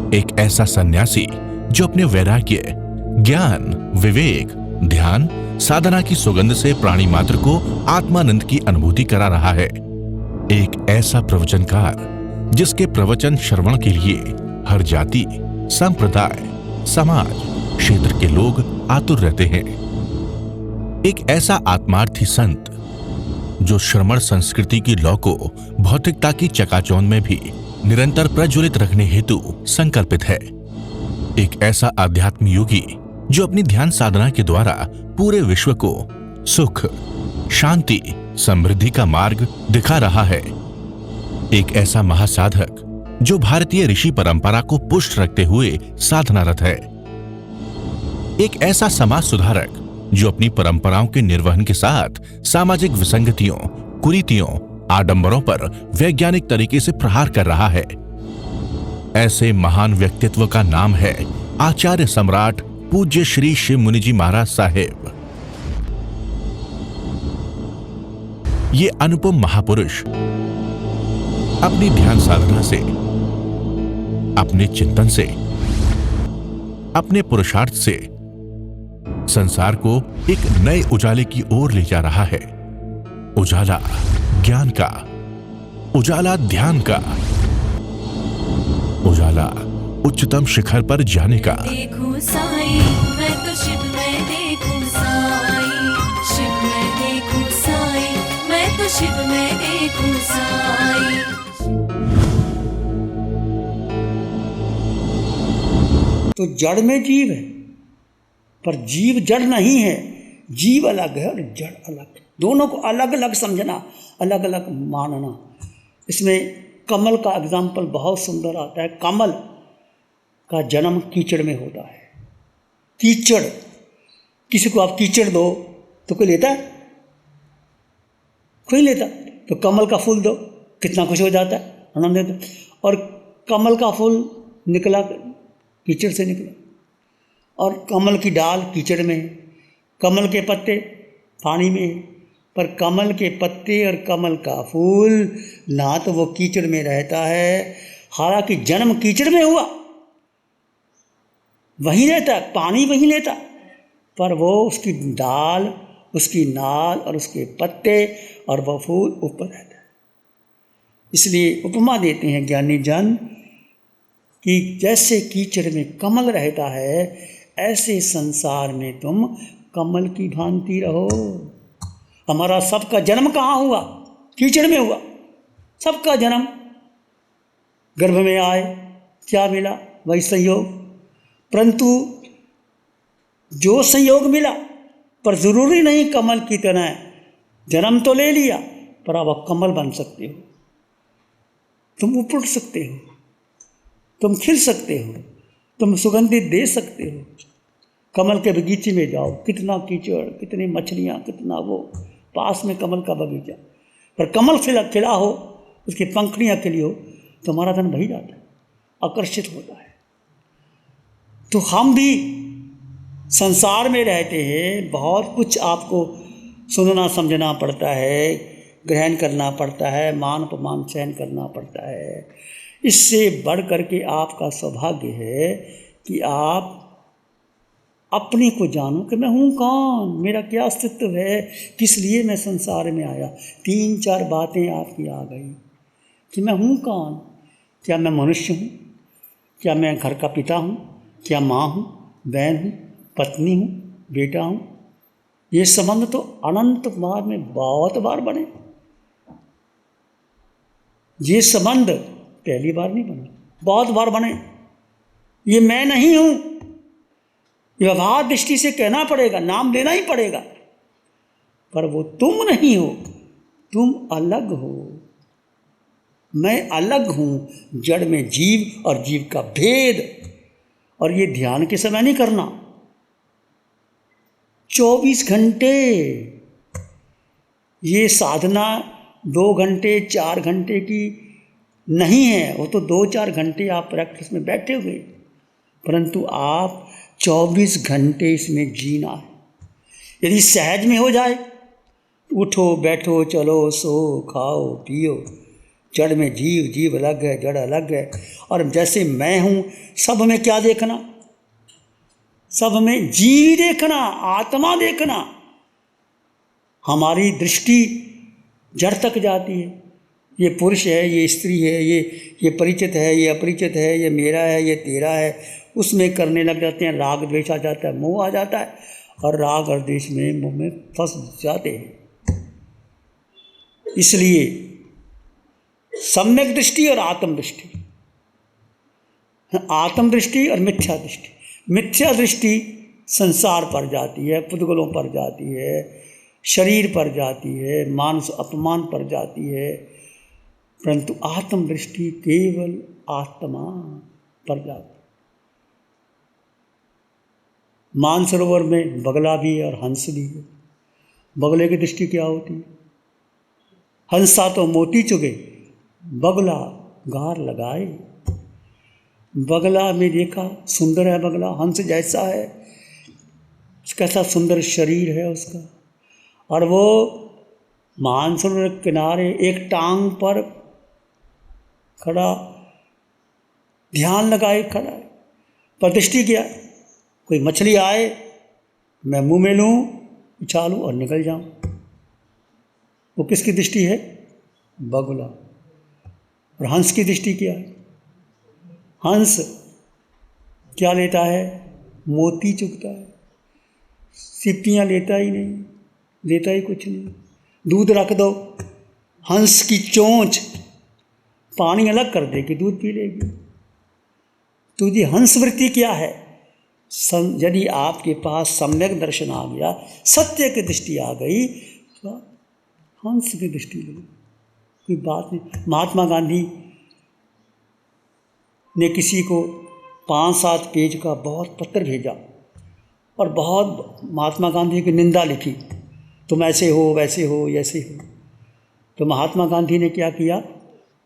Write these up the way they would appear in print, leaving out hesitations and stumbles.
एक ऐसा सन्यासी जो अपने वैराग्य, ज्ञान, विवेक, ध्यान, साधना की सुगंध से प्राणी मात्र को आत्मानंद की अनुभूति करा रहा है। एक ऐसा प्रवचनकार जिसके प्रवचन श्रवण के लिए हर जाति, संप्रदाय, समाज, क्षेत्र के लोग आतुर रहते हैं। एक ऐसा आत्मार्थी संत जो श्रमण संस्कृति की लौ को भौतिकता की चकाचौंध में भी निरंतर प्रज्वलित रखने हेतु संकल्पित है। एक ऐसा आध्यात्म योगी जो अपनी ध्यान साधना के द्वारा पूरे विश्व को सुख, शांति, समृद्धि का मार्ग दिखा रहा है। एक ऐसा महासाधक जो भारतीय ऋषि परंपरा को पुष्ट रखते हुए साधनारत है। एक ऐसा समाज सुधारक जो अपनी परंपराओं के निर्वहन के साथ सामाजिक विसंगतियों, कुरीतियों, आडंबरों पर वैज्ञानिक तरीके से प्रहार कर रहा है। ऐसे महान व्यक्तित्व का नाम है आचार्य सम्राट पूज्य श्री शिव मुनि जी महाराज साहेब। ये अनुपम महापुरुष अपनी ध्यान साधना से, अपने चिंतन से, अपने पुरुषार्थ से संसार को एक नए उजाले की ओर ले जा रहा है। उजाला ज्ञान का, उजाला ध्यान का, उजाला उच्चतम शिखर पर जाने का। देखूं साईं, मैं तो शिव में देखूं साईं, शिव में देखूं साईं, मैं तो शिव में देखूं साईं। तो जड़ में जीव है, पर जीव जड़ नहीं है। जीव अलग है और जड़ अलग है। दोनों को अलग अलग समझना, अलग अलग मानना। इसमें कमल का एग्जाम्पल बहुत सुंदर आता है। कमल का जन्म कीचड़ में होता है। कीचड़, किसी को आप कीचड़ दो तो कोई लेता है? कोई लेता। तो कमल का फूल दो, कितना खुश हो जाता है, आनंद देता है। और कमल का फूल निकला कीचड़ से निकला, और कमल की डाल कीचड़ में है, कमल के पत्ते पानी में है। पर कमल के पत्ते और कमल का फूल ना तो वो कीचड़ में रहता है, हालांकि जन्म कीचड़ में हुआ, वहीं रहता है, पानी वहीं लेता, पर वो उसकी डाल, उसकी नाल और उसके पत्ते और वह फूल ऊपर रहता है। इसलिए उपमा देते हैं ज्ञानी जन कि जैसे कीचड़ में कमल रहता है, ऐसे संसार में तुम कमल की भांति रहो। हमारा सबका जन्म कहाँ हुआ? कीचड़ में हुआ। सबका जन्म गर्भ में आए, क्या मिला? वही संयोग। परंतु जो संयोग मिला, पर जरूरी नहीं कमल की तरह। जन्म तो ले लिया, पर अब आप कमल बन सकते हो। तुम ऊपर उठ सकते हो, तुम खिल सकते हो, तुम सुगंधित दे सकते हो। कमल के बगीचे में जाओ, कितना कीचड़, कितनी मछलियाँ, कितना वो, पास में कमल का बगीचा, पर कमल खिला हो, उसकी पंखड़ियाँ खिली हो, तो हमारा धन बही जाता है, आकर्षित होता है। तो हम भी संसार में रहते हैं, बहुत कुछ आपको सुनना समझना पड़ता है, ग्रहण करना पड़ता है, मान अपमान सहन करना पड़ता है। इससे बढ़ करके आपका सौभाग्य है कि आप अपने को जानो कि मैं हूँ कौन, मेरा क्या अस्तित्व है, किस लिए मैं संसार में आया। 3-4 बातें आपकी आ गई कि मैं हूँ कौन। क्या मैं मनुष्य हूँ? क्या मैं घर का पिता हूँ? क्या माँ हूँ, बहन हूँ, पत्नी हूँ, बेटा हूँ? ये संबंध तो अनंत बार में बहुत बार बने। ये संबंध पहली बार नहीं बना, बहुत बार बने। ये मैं नहीं हूँ, व्यवहार दृष्टि से कहना पड़ेगा, नाम लेना ही पड़ेगा, पर वो तुम नहीं हो, तुम अलग हो। मैं अलग हूँ, जड़ में जीव और जीव का भेद। और ये ध्यान के समय नहीं करना, 24 घंटे। ये साधना 2 घंटे 4 घंटे की नहीं है, वो तो 2-4 घंटे आप प्रैक्टिस में बैठे हुए, परंतु आप 24 घंटे इसमें जीना है। यदि सहज में हो जाए, उठो बैठो चलो सो खाओ पियो, जड़ में जीव, जीव अलग है, जड़ अलग है। और जैसे मैं हूँ, सब में क्या देखना? सब में जीव देखना, आत्मा देखना। हमारी दृष्टि जड़ तक जाती है। ये पुरुष है, ये स्त्री है, ये परिचित है, ये अपरिचित है, ये मेरा है, ये तेरा है, उसमें करने लग जाते हैं। राग द्वेष आ जाता है, मोह आ जाता है, और राग और द्वेष में, मोह में फंस जाते हैं। इसलिए सम्यक दृष्टि और आत्म दृष्टि, आत्म दृष्टि और मिथ्या दृष्टि। मिथ्या दृष्टि संसार पर जाती है, पुद्गलों पर जाती है, शरीर पर जाती है, मान अपमान पर जाती है, परंतु आत्म दृष्टि केवल आत्मा पर जाती है। मानसरोवर में बगला भी है और हंस भी है। बगले की दृष्टि क्या होती है? हंसा तो मोती चुगे, बगला गार लगाए। बगला में देखा, सुंदर है बगला, हंस जैसा है, कैसा सुंदर शरीर है उसका, और वो मानसरोवर के किनारे एक टांग पर खड़ा, ध्यान लगाए खड़ा है। पर दृष्टि क्या? कोई मछली आए, मैं मुंह में लूँ, उछालूँ और निकल जाऊँ। वो किसकी दृष्टि है? बगुला। और हंस की दृष्टि क्या है? हंस क्या लेता है? मोती चुगता है, सिप्पियाँ लेता ही नहीं, लेता ही कुछ नहीं। दूध रख दो, हंस की चोंच पानी अलग कर देगी, दूध पी लेगी। तो ये हंस वृत्ति क्या है? यदि आपके पास सम्यक दर्शन आ गया, सत्य की दृष्टि आ गई, तो हंस की दृष्टि ले, कोई बात नहीं। महात्मा गांधी ने किसी को 5-7 पेज का बहुत पत्र भेजा और बहुत महात्मा गांधी की निंदा लिखी, तुम ऐसे हो, वैसे हो, ऐसे हो। तो महात्मा गांधी ने क्या किया?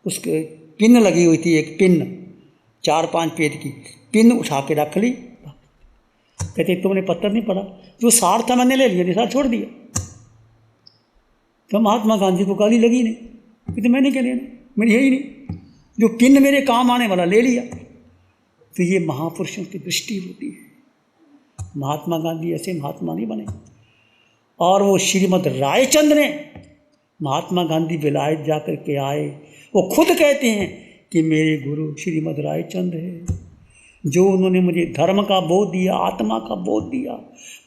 उसके पिन लगी हुई थी, एक पिन 4-5 पेज की पिन उठा के रख ली। कहते तुमने पत्र नहीं पढ़ा, जो सार था मैंने ले लिया, निसार छोड़ दिया। तो महात्मा गांधी को गाली लगी नहीं, कहते मैंने क्या लेना, मेरी यही नहीं, जो पिन मेरे काम आने वाला ले लिया। तो ये महापुरुषों की दृष्टि होती है। महात्मा गांधी ऐसे महात्मा नहीं बने। और वो श्रीमद् रायचंद ने, महात्मा गांधी विलायत जाकर के आए, वो खुद कहते हैं कि मेरे गुरु श्रीमद् रायचंद है, जो उन्होंने मुझे धर्म का बोध दिया, आत्मा का बोध दिया।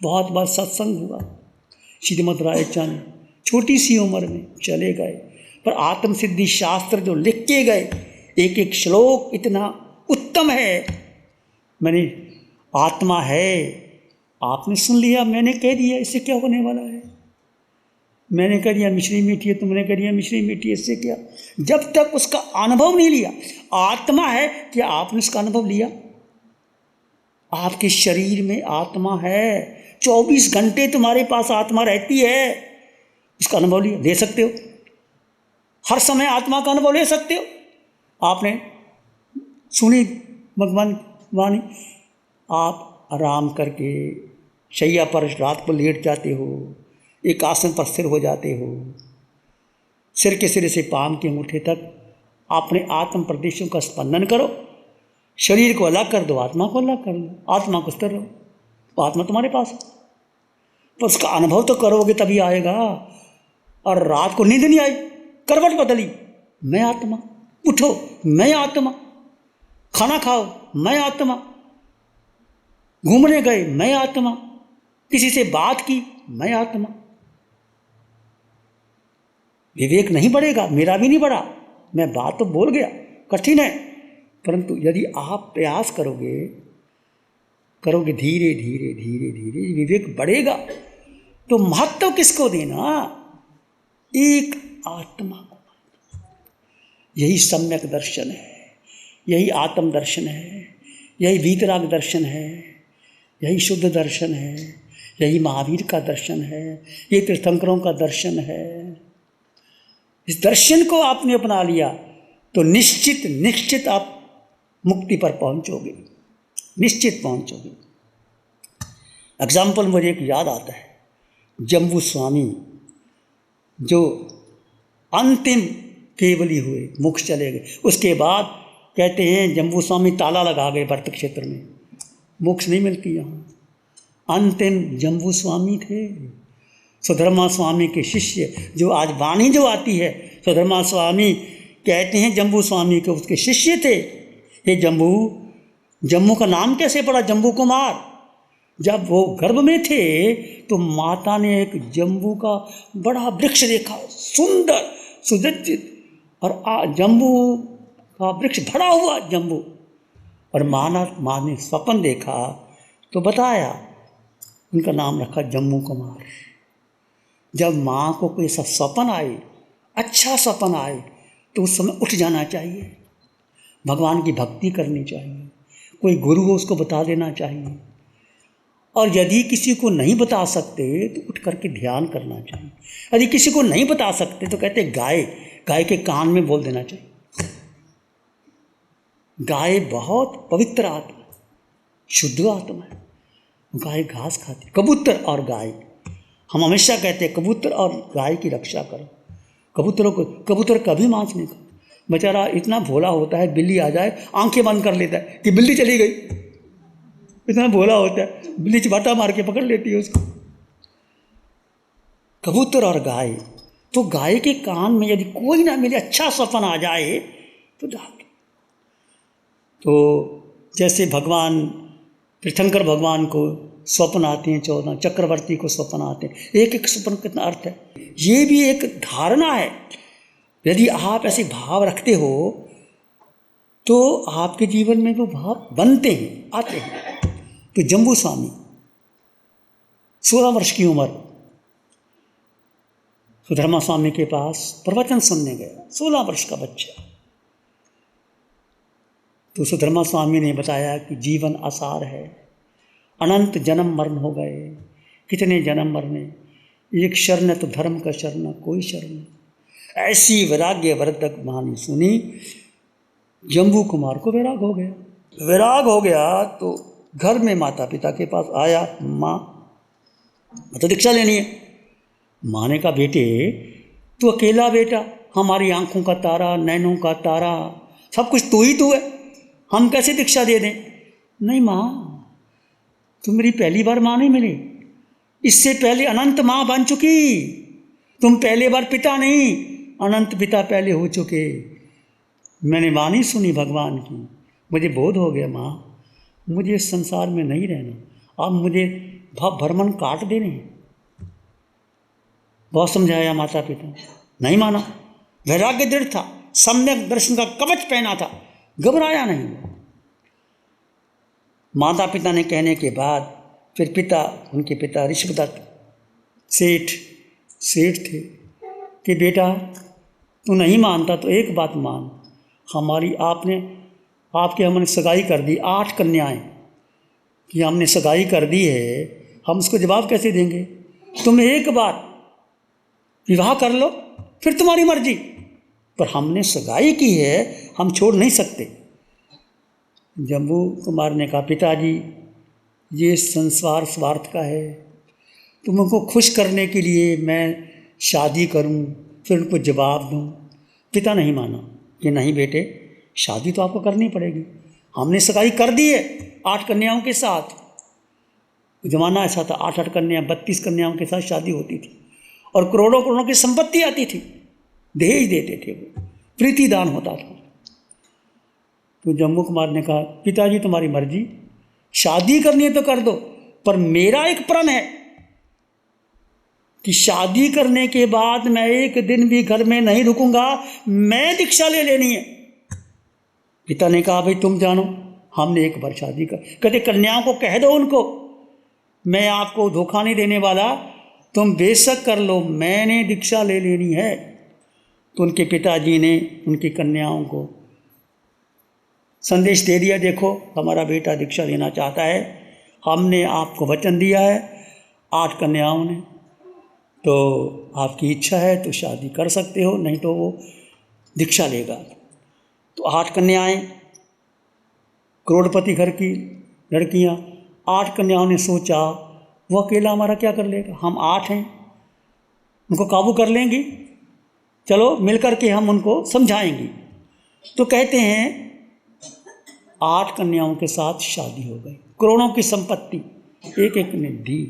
बहुत बार सत्संग हुआ। श्रीमद् रायचंद छोटी सी उम्र में चले गए, पर आत्मसिद्धि शास्त्र जो लिख के गए, एक एक श्लोक इतना उत्तम है। मैंने आत्मा है, आपने सुन लिया, मैंने कह दिया, इससे क्या होने वाला है? मैंने कह दिया मिश्री मीठी है, तुमने कह दिया मिश्री मीठी है, इससे क्या? जब तक उसका अनुभव नहीं लिया। आत्मा है, क्या आपने उसका अनुभव लिया? आपके शरीर में आत्मा है, 24 घंटे तुम्हारे पास आत्मा रहती है, उसका अनुभव लिया? ले सकते हो, हर समय आत्मा का अनुभव ले सकते हो। आपने सुनी भगवान वाणी, आप आराम करके शैया पर रात को लेट जाते हो, एक आसन पर स्थिर हो जाते हो, सिर के सिरे से पाम के अंगूठे तक अपने आत्म प्रदेशों का स्पंदन करो। शरीर को अलग कर दो, आत्मा को अलग कर दो, आत्मा को स्थिर रहो, तो आत्मा तुम्हारे पास है। पर उसका अनुभव तो करोगे तभी आएगा। और रात को नींद नहीं आई, करवट बदली, मैं आत्मा, उठो मैं आत्मा, खाना खाओ मैं आत्मा, घूमने गए मैं आत्मा, किसी से बात की मैं आत्मा। विवेक नहीं बढ़ेगा, मेरा भी नहीं बढ़ा, मैं बात तो बोल गया, कठिन है, परंतु यदि आप प्रयास करोगे धीरे धीरे धीरे धीरे विवेक बढ़ेगा। तो महत्व किसको देना? एक आत्मा को। यही सम्यक दर्शन है, यही आत्म दर्शन है, यही वीतराग दर्शन है, यही शुद्ध दर्शन है, यही महावीर का दर्शन है, ये तीर्थंकरों का दर्शन है। इस दर्शन को आपने अपना लिया तो निश्चित आप मुक्ति पर पहुंचोगे, निश्चित पहुंचोगे। एग्जाम्पल मुझे एक याद आता है, जम्बू स्वामी जो अंतिम केवली हुए, मोक्ष चले गए। उसके बाद कहते हैं जम्बू स्वामी ताला लगा गए व्रत क्षेत्र में, मोक्ष नहीं मिलती यहाँ। अंतिम जम्बू स्वामी थे, सुधर्मा स्वामी के शिष्य, जो आज वाणी जो आती है, सुधर्मा स्वामी कहते हैं जम्बू स्वामी के उसके शिष्य थे। ये जम्बू का नाम कैसे पड़ा, जम्बू कुमार? जब वो गर्भ में थे तो माता ने एक जम्बू का बड़ा वृक्ष देखा, सुंदर सुसज्जित, और जम्बू का वृक्ष भरा हुआ जम्बू, और माँ ने स्वप्न देखा तो बताया, उनका नाम रखा जम्बू कुमार। जब माँ को कोई ऐसा स्वप्न आए, अच्छा स्वप्न आए, तो उस समय उठ जाना चाहिए, भगवान की भक्ति करनी चाहिए, कोई गुरु हो उसको बता देना चाहिए, और यदि किसी को नहीं बता सकते तो उठ करके ध्यान करना चाहिए। यदि किसी को नहीं बता सकते तो कहते गाय के कान में बोल देना चाहिए। गाय बहुत पवित्र आत्मा, शुद्ध आत्मा है, गाय घास खाती। कबूतर और गाय, हम हमेशा कहते हैं कबूतर और गाय की रक्षा करो। कबूतर कभी मांस नहीं खाता, बेचारा इतना भोला होता है, बिल्ली आ जाए आंखें बंद कर लेता है कि बिल्ली चली गई, इतना भोला होता है, बिल्ली चिबाटा मार के पकड़ लेती है उसको। कबूतर और गाय, तो गाय के कान में यदि कोई ना मिले, अच्छा सपन आ जाए तो डाल। तो जैसे भगवान तीर्थंकर भगवान को स्वप्न आते हैं 14, चक्रवर्ती को स्वप्न आते हैं, एक एक स्वप्न कितना अर्थ है। ये भी एक धारणा है, यदि आप ऐसे भाव रखते हो तो आपके जीवन में वो भाव बनते हैं, आते हैं। तो जम्बू स्वामी 16 वर्ष की उम्र सुधर्मा स्वामी के पास प्रवचन सुनने गया, 16 वर्ष का बच्चा। तो सुधर्मा स्वामी ने बताया कि जीवन आसार है, अनंत जन्म मरण हो गए, कितने जन्म मरने, एक शरण तो धर्म का शरण कोई शरण। ऐसी वैराग्य वर्धक वाणी सुनी, जम्बू कुमार को वैराग हो गया। वैराग हो गया तो घर में माता पिता के पास आया, माँ तो दीक्षा लेनी है। माँ ने कहा बेटे तू अकेला बेटा, हमारी आंखों का तारा, नैनों का तारा, सब कुछ तू ही तू है, हम कैसे दीक्षा दे दें। नहीं माँ, तुम मेरी पहली बार माँ नहीं मिली, इससे पहले अनंत माँ बन चुकी, तुम पहले बार पिता नहीं, अनंत पिता पहले हो चुके। मैंने वाणी सुनी भगवान की, मुझे बोध हो गया माँ, मुझे इस संसार में नहीं रहना, अब मुझे भाव भ्रमण काट देने। बहुत समझाया माता पिता, नहीं माना। वैराग्य दृढ़ था, सम्यक दर्शन का कवच पहना था, घबराया नहीं। माता पिता ने कहने के बाद फिर उनके पिता ऋषभदत्त सेठ थे कि बेटा तू नहीं मानता तो एक बात मान, हमने सगाई कर दी, 8 कन्याएं कि हमने सगाई कर दी है, हम उसको जवाब कैसे देंगे। तुम एक बार विवाह कर लो, फिर तुम्हारी मर्जी, पर हमने सगाई की है, हम छोड़ नहीं सकते। जम्बू कुमार ने कहा पिताजी ये संसार स्वार्थ का है, तुमको खुश करने के लिए मैं शादी करूं, फिर उनको जवाब दूं। पिता नहीं माना कि नहीं बेटे शादी तो आपको करनी पड़ेगी, हमने सगाई कर दी है 8 कन्याओं के साथ। जमाना ऐसा था, 8 कन्या 32 कन्याओं के साथ शादी होती थी, और करोड़ों करोड़ों की संपत्ति आती थी, दहेज देते थे, वो प्रीति दान होता था। तो जम्बू कुमार ने कहा पिताजी तुम्हारी मर्जी, शादी करनी है तो कर दो, पर मेरा एक प्रण है कि शादी करने के बाद मैं एक दिन भी घर में नहीं रुकूंगा, मैं दीक्षा ले लेनी है। पिता ने कहा भाई तुम जानो, हमने एक बार शादी कर, कहते कन्याओं को कह दो उनको, मैं आपको धोखा नहीं देने वाला, तुम बेशक कर लो, मैंने दीक्षा ले लेनी है। तो उनके पिताजी ने उनकी कन्याओं को संदेश दे दिया, देखो हमारा बेटा दीक्षा लेना चाहता है, हमने आपको वचन दिया है 8 कन्याओं ने, तो आपकी इच्छा है तो शादी कर सकते हो, नहीं तो वो दीक्षा लेगा। तो 8 कन्याएं, करोड़पति घर की लड़कियां, 8 कन्याओं ने सोचा वो अकेला हमारा क्या कर लेगा, हम 8 हैं, उनको काबू कर लेंगी। चलो मिलकर के हम उनको समझाएंगे। तो कहते हैं 8 कन्याओं के साथ शादी हो गई, करोड़ों की संपत्ति एक एक ने दी।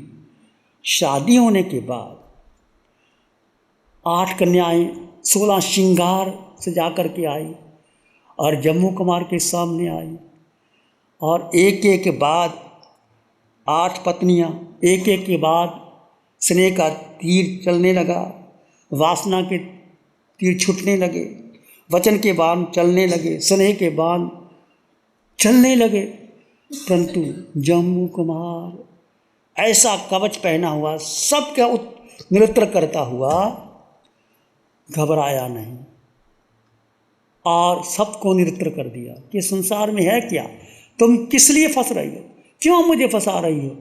शादी होने के बाद 8 कन्याएं 16 श्रृंगार सजा करके आई और जम्मू कुमार के सामने आई, और एक एक के बाद 8 पत्नियां एक एक के बाद स्नेह का तीर चलने लगा, वासना के तीर छूटने लगे, वचन के बाण चलने लगे, स्नेह के बाण चलने लगे। परंतु जम्मू कुमार ऐसा कवच पहना हुआ, सबका निरुत्तर करता हुआ घबराया नहीं और सबको निरुत्तर कर दिया कि संसार में है क्या, तुम किस लिए फंस रही हो, क्यों मुझे फंसा रही हो,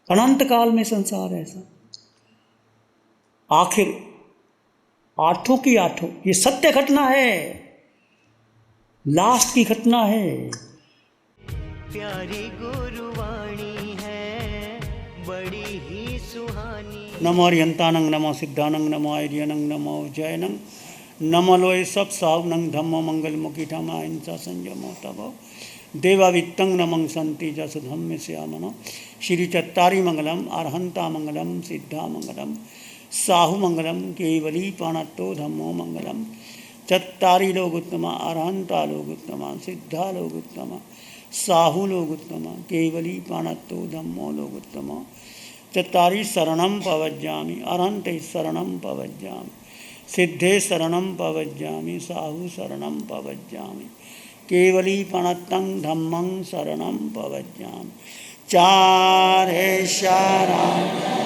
अनंत काल में संसार ऐसा। आखिर 8 की 8 ये सत्य घटना है, लास्ट की घटना है। प्यारी गुरुवाणी है बड़ी ही सुहानी। नमो अरिहंतानंग, नमो सिद्धानंग, नमो आर्यनंग, नमो जयनंग, नमो लोय सब सावनंग, धम्मो मंगल मुखी ठमा हिंसा संयमो तबो देवावित्तंग नमंग संति जस धम्म श्यामनो। श्री चत्तारी मंगलम, अरहंता मंगलम, सिद्धा मंगलम, साहु मंगलम, केवली पाणत्तो धम्मो मंगलम। चत्तारी लोग उत्तमा, अरहंता लोग उत्तमा, सिद्धा लोग उत्तमा, साहु लोग उत्तमा, केवली पाणत्तो धम्मो लोग उत्तमा। चत्तारी शरणं पवज्जामि, अरहंते शरणं पवज्जामि, सिद्धे शरणं पवज्जामि, साहु शरणं पवज्जामि, केवली पाणत्तं धम्मं शरणं पवज्जामि। चार है शरण